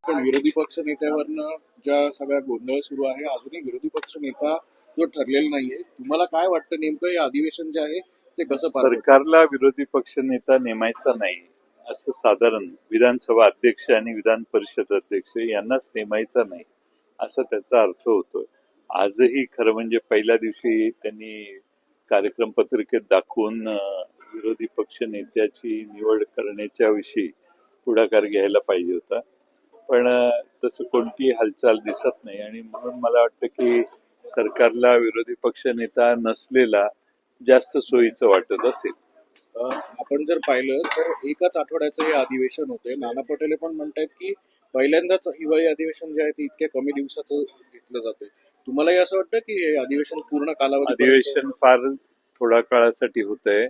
पण विरोधी पक्ष नेत्यावरनं ज्या सगळ्या गोंधळ सुरू आहे, अजूनही विरोधी पक्ष नेता जो ठरलेला नाहीये. तुम्हाला काय वाटतं नेमकं हे अधिवेशन जे आहे ते कसं पार पडेल? सरकारला विरोधी पक्ष नेता नेमायचा नाही असं साधारण विधानसभा अध्यक्ष आणि विधान परिषद अध्यक्ष यांनाच नेमायचा नाही असा त्याचा अर्थ होतो. आजही खरं म्हणजे पहिल्या दिवशी त्यांनी कार्यक्रम पत्रिकेत दाखवून विरोधी पक्ष नेत्याची निवड करण्याच्या विषयी पुढाकार घ्यायला पाहिजे होता, पण तसं कोणतीही हालचाल दिसत नाही आणि म्हणून मला वाटतं की सरकारला विरोधी पक्ष नेता नसलेला जास्त सोयीचं वाटत असेल. आपण जर पाहिलं तर एकाच आठवड्याचं हे अधिवेशन होते. नाना पटोले पण म्हणतायत की पहिल्यांदाच हिवाळी अधिवेशन जे आहे ते इतक्या कमी दिवसाचं घेतलं जाते. तुम्हालाही असं वाटतं की हे अधिवेशन पूर्ण कालावधी अधिवेशन फार थोड्या काळासाठी होत आहे.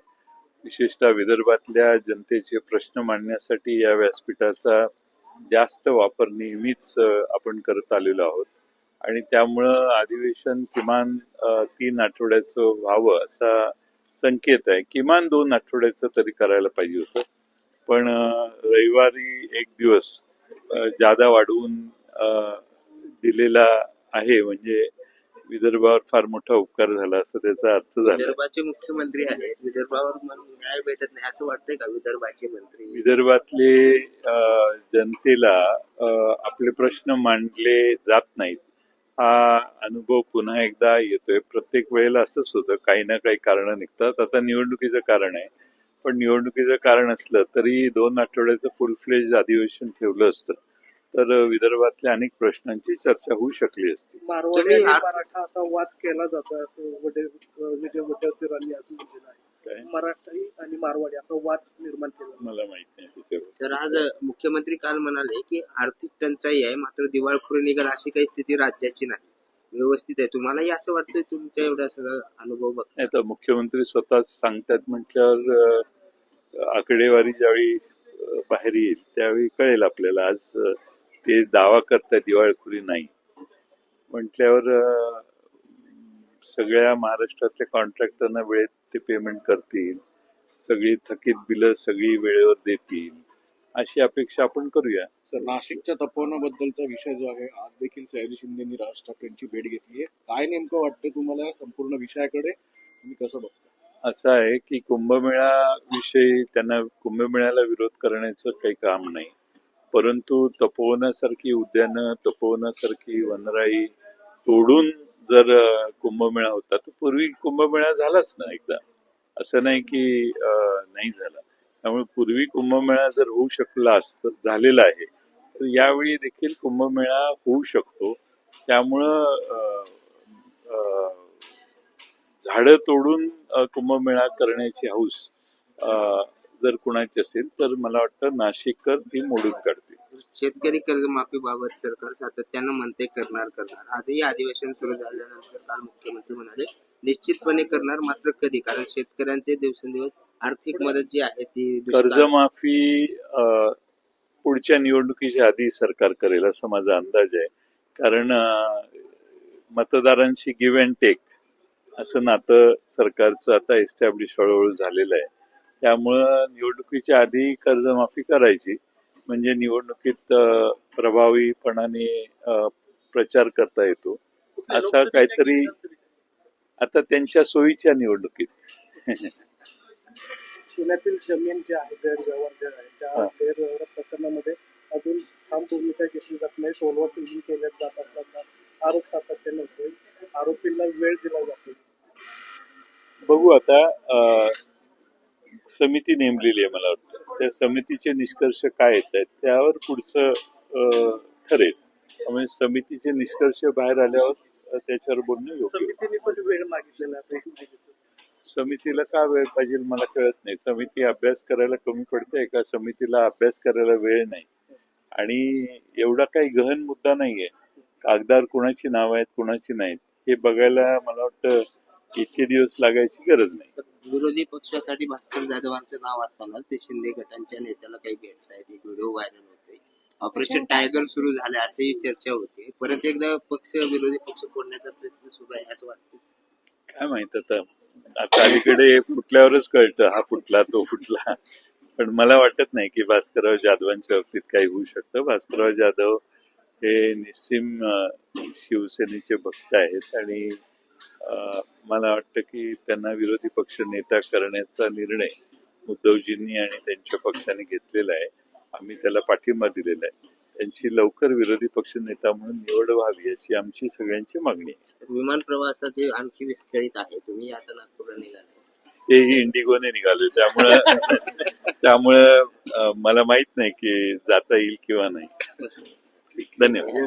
विशेषतः विदर्भातल्या जनतेचे प्रश्न मांडण्यासाठी या व्यासपीठाचा जास्त वापर नेहमीच आपण करत आलेलो आहोत आणि त्यामुळं अधिवेशन किमान 3 आठवड्याचं व्हावं असा संकेत आहे. किमान 2 आठवड्याचं तरी करायला पाहिजे होतं, पण रविवारी एक दिवस जादा वाढवून दिलेला आहे म्हणजे विदर्भावर फार मोठा उपकार झाला असं त्याचा अर्थ झाला. विदर्भाचे मुख्यमंत्री आहेत, विदर्भावर न्याय भेटत नाही असं वाटतंय का? विदर्भाचे मंत्री विदर्भातले जनतेला आपले प्रश्न मांडले जात नाहीत हा अनुभव पुन्हा एकदा येतोय. प्रत्येक वेळेला असंच होतं, काही ना काही कारण निघतात. आता निवडणुकीचं कारण आहे, पण निवडणुकीचं कारण असलं तरी 2 आठवड्याचं फुल फ्लेज अधिवेशन ठेवलं असतं तर विदर्भातल्या अनेक प्रश्नांची चर्चा होऊ शकली असती. मारवाडी आणि मराठा असा वाद केला जातो असं विजय वडेट्टीवारांनी असं म्हटलेलं आहे. मराठी आणि मारवाडी असा वाद निर्माण केला. मला माहित नाही त्याच्यावर. तर आज मुख्यमंत्री काल म्हणाले की आर्थिक टंचाई आहे, मात्र दिवाळखोरी निघाल अशी काही स्थिती राज्याची नाही, व्यवस्थित आहे. तुम्हालाही असं वाटतंय? तुमच्या एवढा सगळा अनुभव बघ. नाही तर मुख्यमंत्री स्वतः सांगतात म्हटल्यावर आकडेवारी ज्यावेळी बाहेर येईल त्यावेळी कळेल आपल्याला. आज ते दावा करतात दिवाळखोरी नाही म्हटल्यावर सगळ्या महाराष्ट्रातल्या कॉन्ट्रॅक्टरना वेळेत ते पेमेंट करतील, सगळी थकीत बिलं सगळी वेळेवर देतील अशी अपेक्षा आपण करूया. सर, नाशिकच्या तपोवनाबद्दलचा विषय जो आहे, आज देखील सयाजी शिंदेंनी राज ठाकरेंची भेट घेतली आहे. काय नेमकं वाटतं तुम्हाला या संपूर्ण विषयाकडे? तुम्ही कसं बघता? असं आहे की कुंभमेळा विषयी त्यांना कुंभमेळ्याला विरोध करण्याचं काही काम नाही, परंतु तपोवनासारखी उद्यानं, तपोवनासारखी वनराई तोडून जर कुंभमेळा होता तर पूर्वी कुंभमेळा झालाच ना एकदा, असं नाही की नाही झाला. त्यामुळे पूर्वी कुंभमेळा जर होऊ शकला असतं, झालेला आहे, तर यावेळी देखील कुंभमेळा होऊ शकतो. त्यामुळं झाडं तोडून कुंभमेळा करण्याची हौस जर कुणाची असेल तर मला वाटतं नाशिककर ती मोडून काढतील. शेतकरी कर्जमाफीबाबत सरकार सातत्यानं म्हणते करणार. आजही अधिवेशन सुरू झाल्यानंतर काल मुख्यमंत्री म्हणाले निश्चितपणे करणार, मात्र कधी? कारण शेतकऱ्यांचे दिवसेंदिवस आर्थिक मदत जी आहे ती कर्जमाफी पुढच्या निवडणुकीच्या आधी सरकार करेल असा माझा अंदाज आहे. कारण मतदारांशी गिव्ह अँड टेक असं नातं सरकारचं आता एस्टॅब्लिश हळूहळू झालेलं आहे. त्यामुळं निवडणुकीच्या आधी कर्जमाफी करायची म्हणजे निवडणुकीत प्रभावीपणाने प्रचार करता येतो. असा काहीतरी आता त्यांच्या सोयीच्या निवडणुकीत. पुण्यातील जमीन जे आहे गैरव्यवहार जे आहे त्या गैरव्यवहार प्रकरणामध्ये अजून ठाम भूमिका घेतली जात नाही. सोलवाटोलवी केल्या जात असताना आरोप सातत्याने होतोय. आरोपींना वेळ दिला जातो. बघू आता समिती नेमलेली आहे, मला वाटतं त्या समितीचे निष्कर्ष काय येत आहेत त्यावर पुढचं ठरेल. त्यामुळे समितीचे निष्कर्ष बाहेर आल्यावर त्याच्यावर बोलणं योग्य. समितीने पण वेळ मागितलेला आहे. समितीला का वेळ पाहिजे मला कळत नाही. समिती अभ्यास करायला कमी पडते का? समितीला अभ्यास करायला वेळ नाही आणि एवढा काही गहन मुद्दा नाहीये. कागदावर कुणाची नाव आहेत कुणाची नाहीत हे बघायला मला वाटतं इतके दिवस लागायची गरज नाही. विरोधी पक्षासाठी भास्कर जाधवांचं नाव असतानाच ते शिंदे गटांच्या नेत्याला काही भेटतायत. एक व्हिडिओ व्हायरल होतोय. ऑपरेशन टायगर सुरू झाले असेही चर्चा होते. परत एकदा विरोधी पक्ष फोडण्याचा प्रयत्न सुरू आहे असं वाटतं. काय माहित आता अलीकडे फुटल्यावरच कळतं हा फुटला तो फुटला. पण मला वाटत नाही की भास्करराव जाधवांच्या बाबतीत काही होऊ शकतं. भास्करराव जाधव हे निस्सीम शिवसेनेचे भक्त आहेत आणि मला वाटतं की त्यांना विरोधी पक्ष नेता करण्याचा निर्णय उद्धवजींनी आणि त्यांच्या पक्षाने घेतलेला आहे. आम्ही त्याला पाठिंबा दिलेला आहे. त्यांची लवकर विरोधी पक्ष नेता म्हणून निवड व्हावी अशी आमची सगळ्यांची मागणी आहे. विमान प्रवासाचे आणखी विस्कळीत आहे. तुम्ही आता नागपूरला निघाले. तेही इंडिगोने निघाले त्यामुळे मला माहित नाही की जाता येईल किंवा नाही. धन्यवाद.